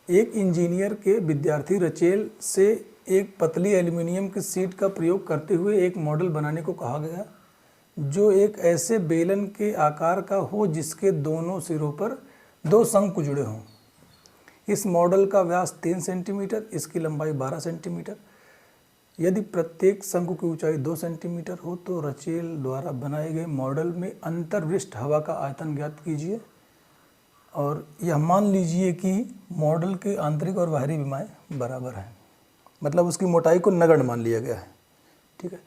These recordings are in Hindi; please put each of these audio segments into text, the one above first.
एक इंजीनियर के विद्यार्थी रचेल से एक पतली एल्यूमीनियम की शीट का प्रयोग करते हुए एक मॉडल बनाने को कहा गया जो एक ऐसे बेलन के आकार का हो जिसके दोनों सिरों पर दो शंकु जुड़े हों। इस मॉडल का व्यास 3 सेंटीमीटर, इसकी लंबाई 12 सेंटीमीटर। यदि प्रत्येक शंकु की ऊंचाई 2 सेंटीमीटर हो तो रचेल द्वारा बनाए गए मॉडल में अंतर्विष्ट हवा का आयतन ज्ञात कीजिए। और यह मान लीजिए कि मॉडल के आंतरिक और बाहरी विमाएं बराबर हैं, मतलब उसकी मोटाई को नगण्य मान लिया गया है। ठीक है,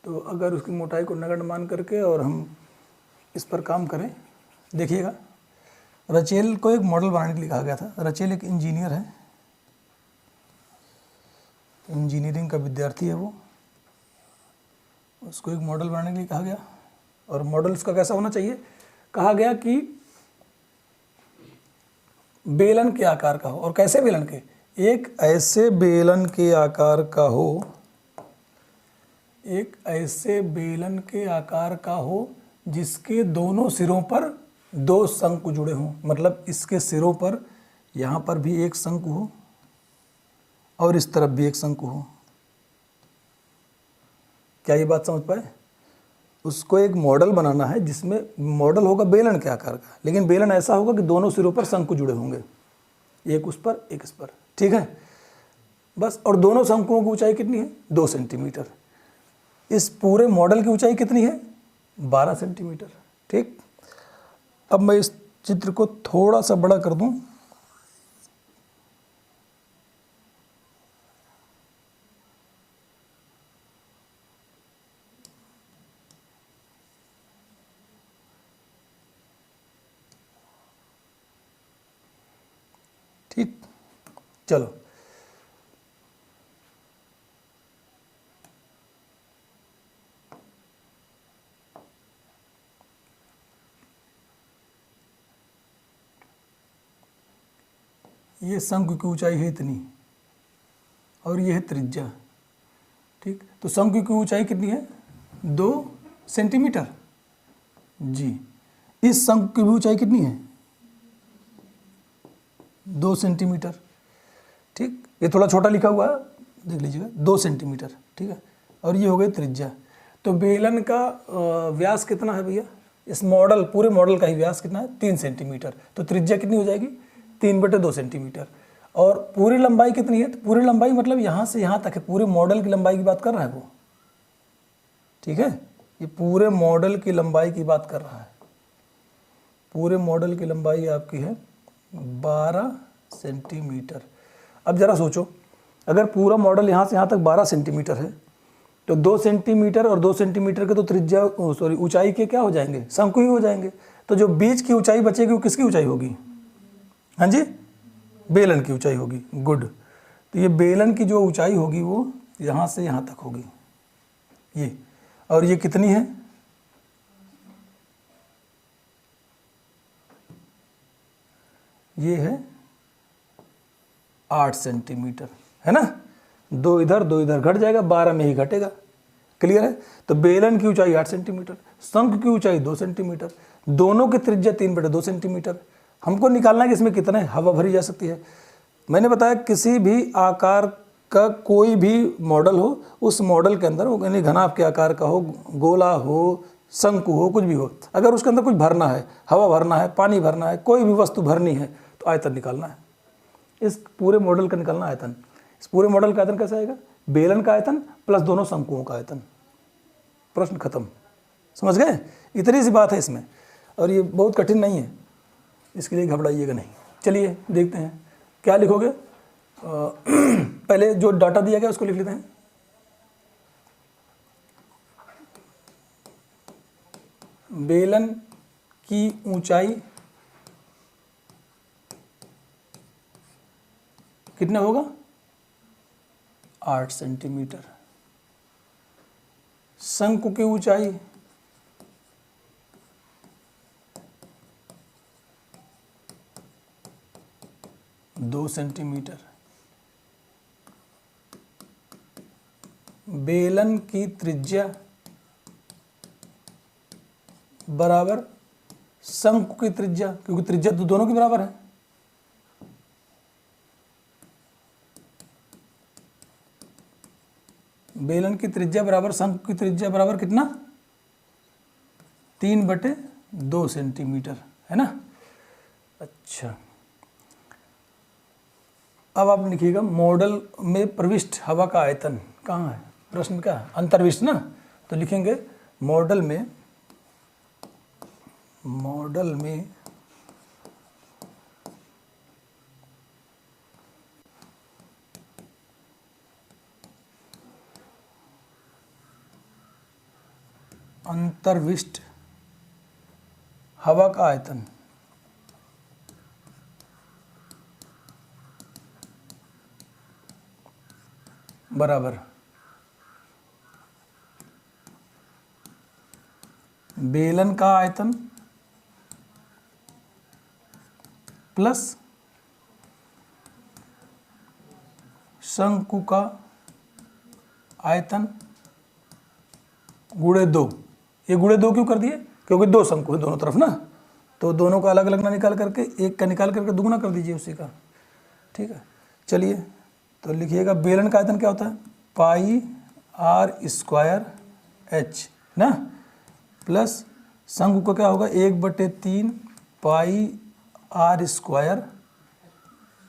तो अगर उसकी मोटाई को नगण्य मान करके और हम इस पर काम करें, देखिएगा रचेल को एक मॉडल बनाने के लिए कहा गया था। रचेल एक इंजीनियर है, इंजीनियरिंग का विद्यार्थी है वो, उसको एक मॉडल बनाने के लिए कहा गया। और मॉडल उसका कैसा होना चाहिए? कहा गया कि बेलन के आकार का हो। और कैसे बेलन के? एक ऐसे बेलन के आकार का हो, एक ऐसे बेलन के आकार का हो जिसके दोनों सिरों पर दो शंकु जुड़े हों। मतलब इसके सिरों पर, यहाँ पर भी एक शंकु हो और इस तरफ भी एक शंकु हो। क्या ये बात समझ पाए? उसको एक मॉडल बनाना है जिसमें मॉडल होगा बेलन के आकार का, लेकिन बेलन ऐसा होगा कि दोनों सिरों पर शंकु जुड़े होंगे, एक उस पर एक इस पर। ठीक है, बस। और दोनों शंकुओं की ऊंचाई कितनी है? 2 सेंटीमीटर। इस पूरे मॉडल की ऊंचाई कितनी है? 12 सेंटीमीटर। ठीक, अब मैं इस चित्र को थोड़ा सा बड़ा कर दूं। ठीक, चलो ये शंकु की ऊंचाई है इतनी और ये है त्रिज्या। ठीक, तो शंकु की ऊंचाई कितनी है? 2 सेंटीमीटर जी। इस शंकु की भी ऊंचाई कितनी है? 2 सेंटीमीटर। ठीक, ये थोड़ा छोटा लिखा हुआ है, देख लीजिएगा, 2 सेंटीमीटर। ठीक है, और ये हो गई त्रिज्या। तो बेलन का व्यास कितना है भैया? इस मॉडल, पूरे मॉडल का ही व्यास कितना है? 3 सेंटीमीटर। तो त्रिज्या कितनी हो जाएगी? 3/2 सेंटीमीटर। और पूरी लंबाई कितनी है? तो पूरी लंबाई मतलब यहाँ से यहाँ तक है, पूरे मॉडल की लंबाई की बात कर रहा है वो। ठीक है, ये पूरे मॉडल की लंबाई की बात कर रहा है। पूरे मॉडल की लंबाई आपकी है 12 सेंटीमीटर। अब जरा सोचो, अगर पूरा मॉडल यहाँ से यहाँ तक 12 सेंटीमीटर है तो 2 सेंटीमीटर और 2 सेंटीमीटर के तो त्रिज्या, सॉरी, ऊंचाई के क्या हो जाएंगे? शंकु ही हो जाएंगे। तो जो बीच की ऊंचाई बचेगी वो किसकी ऊंचाई होगी? हाँ जी, बेलन की ऊंचाई होगी। गुड। तो ये बेलन की जो ऊंचाई होगी वो यहाँ से यहाँ तक होगी, ये। और ये कितनी है? ये है 8 सेंटीमीटर, है ना। 2 इधर 2 इधर घट जाएगा, 12 में ही घटेगा। क्लियर है? तो बेलन की ऊंचाई 8 सेंटीमीटर, शंकु की ऊंचाई 2 सेंटीमीटर, दोनों की त्रिज्या 3/2 सेंटीमीटर। हमको निकालना है कि इसमें कितना हवा भरी जा सकती है। मैंने बताया किसी भी आकार का कोई भी मॉडल हो, उस मॉडल के अंदर, वो यानी घनाभ के आकार का हो, गोला हो, शंकु हो, कुछ भी हो, अगर उसके अंदर कुछ भरना है, हवा भरना है, पानी भरना है, कोई भी वस्तु भरनी है, तो आयतन निकालना है। इस पूरे मॉडल का निकालना आयतन। इस पूरे मॉडल का आयतन कैसा आएगा? बेलन का आयतन प्लस दोनों शंकुओं का आयतन। प्रश्न खत्म। समझ गए? इतनी सी बात है इसमें, और ये बहुत कठिन नहीं है, इसके लिए घबराइएगा नहीं। चलिए देखते हैं क्या लिखोगे। पहले जो डाटा दिया गया उसको लिख लेते हैं। बेलन की ऊंचाई कितना होगा? 8 सेंटीमीटर। शंकु की ऊंचाई 2 सेंटीमीटर। बेलन की त्रिज्या बराबर शंकु की त्रिज्या, क्योंकि त्रिज्या तो दोनों की बराबर है। बेलन की त्रिज्या बराबर शंकु की त्रिज्या बराबर कितना, 3/2 सेंटीमीटर, है ना। अच्छा, अब आप लिखिएगा मॉडल में प्रविष्ट हवा का आयतन कहाँ है, प्रश्न क्या है, अंतर्विष्ट ना, तो लिखेंगे मॉडल में अंतर्विष्ट हवा का आयतन बराबर बेलन का आयतन प्लस शंकु का आयतन गुणे 2। ये गुणे 2 क्यों कर दिए, क्योंकि 2 शंकु है दोनों तरफ ना, तो दोनों का अलग अलग ना निकाल करके एक का निकाल करके दुगुना कर दीजिए उसी का, ठीक है। चलिए तो लिखिएगा बेलन का आयतन क्या होता है, पाई r² h ना, प्लस शंकु का क्या होगा 1/3 पाई r²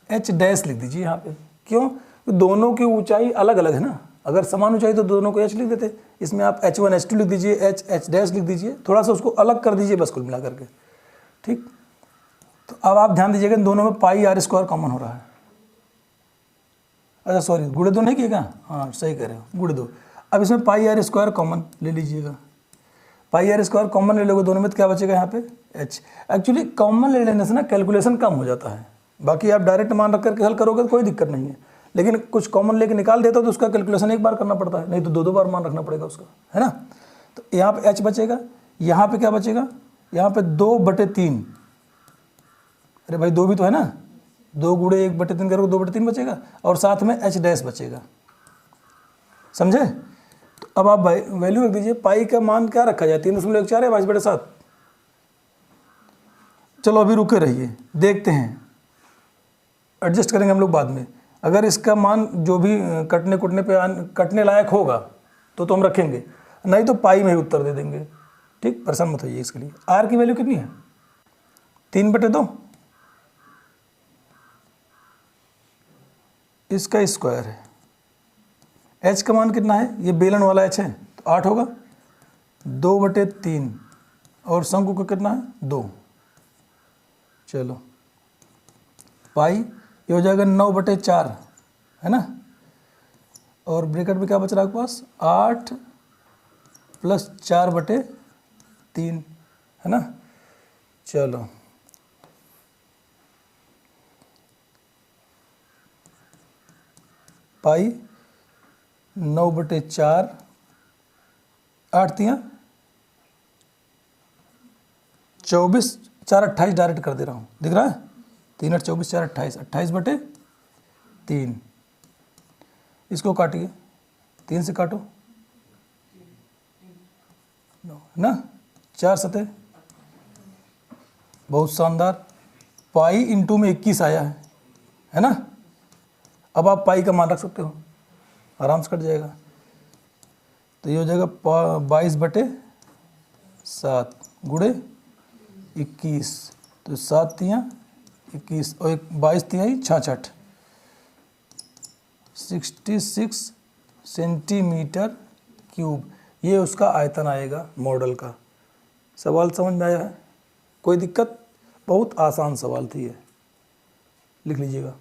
h डैश लिख दीजिए यहाँ पे, क्यों, दोनों की ऊंचाई अलग अलग है ना, अगर समान ऊंचाई तो दोनों को h लिख देते, इसमें आप h1 h2 लिख दीजिए, h डैश लिख दीजिए, थोड़ा सा उसको अलग कर दीजिए बस कुल मिला करके, ठीक। तो अब आप ध्यान दीजिएगा इन दोनों में पाई r² कॉमन हो रहा है, अच्छा सॉरी गुणे 2 नहीं किएगा, हाँ सही कह रहे हो, गुणे 2। अब इसमें पाई r² कॉमन ले लीजिएगा, पाई r² कॉमन ले लोगे दोनों में तो क्या बचेगा यहाँ पे h। एक्चुअली कॉमन ले लेने से ना कैलकुलेशन कम हो जाता है, बाकी आप डायरेक्ट मान रख करके हल करोगे तो कोई दिक्कत नहीं है, लेकिन कुछ कॉमन लेके निकाल देता हो तो उसका कैलकुलेशन एक बार करना पड़ता है, नहीं तो 2 बार मान रखना पड़ेगा उसका, है ना। तो यहाँ पे h बचेगा, यहाँ पे क्या बचेगा, यहाँ पे 2/3, अरे भाई 2 भी तो है ना, 2 गुणे 1/3 करोगे 2/3 बचेगा, और साथ में h डैश बचेगा, समझे। तो अब आप भाई वैल्यू रख दीजिए, पाई का मान क्या रखा जाए 3.14 है 22/7। चलो अभी रुके रहिए, देखते हैं, एडजस्ट करेंगे हम लोग बाद में, अगर इसका मान जो भी कटने लायक होगा तो हम रखेंगे, नहीं तो पाई में ही उत्तर दे देंगे, ठीक, परेशान मत होइए इसके लिए। आर की वैल्यू कितनी है 3/2, इसका स्क्वायर है, h का मान कितना है, ये बेलन वाला h है तो 8 होगा, 2/3 और शंकु का कितना है 2, चलो पाई ये हो जाएगा 9/4, है ना, और ब्रैकेट में क्या बच रहा है आपके पास 8 + 4/3, है ना। चलो पाई 9/4, 8 × 24, 4 28 डायरेक्ट कर दे रहा हूँ, दिख रहा है, 3 8 24 4 28, 28/3, इसको काटिए, 3 से काटो, ना 4 सतह, बहुत शानदार, पाई इंटू में 21 आया है ना। अब आप पाई का मान रख सकते हो, आराम से कट जाएगा, तो ये हो जाएगा 22/7 गुणे 21, तो 7 × 21 और 22 × 66, 66 सेंटीमीटर क्यूब, ये उसका आयतन आएगा मॉडल का। सवाल समझ में आया है, कोई दिक्कत, बहुत आसान सवाल थी ये, लिख लीजिएगा।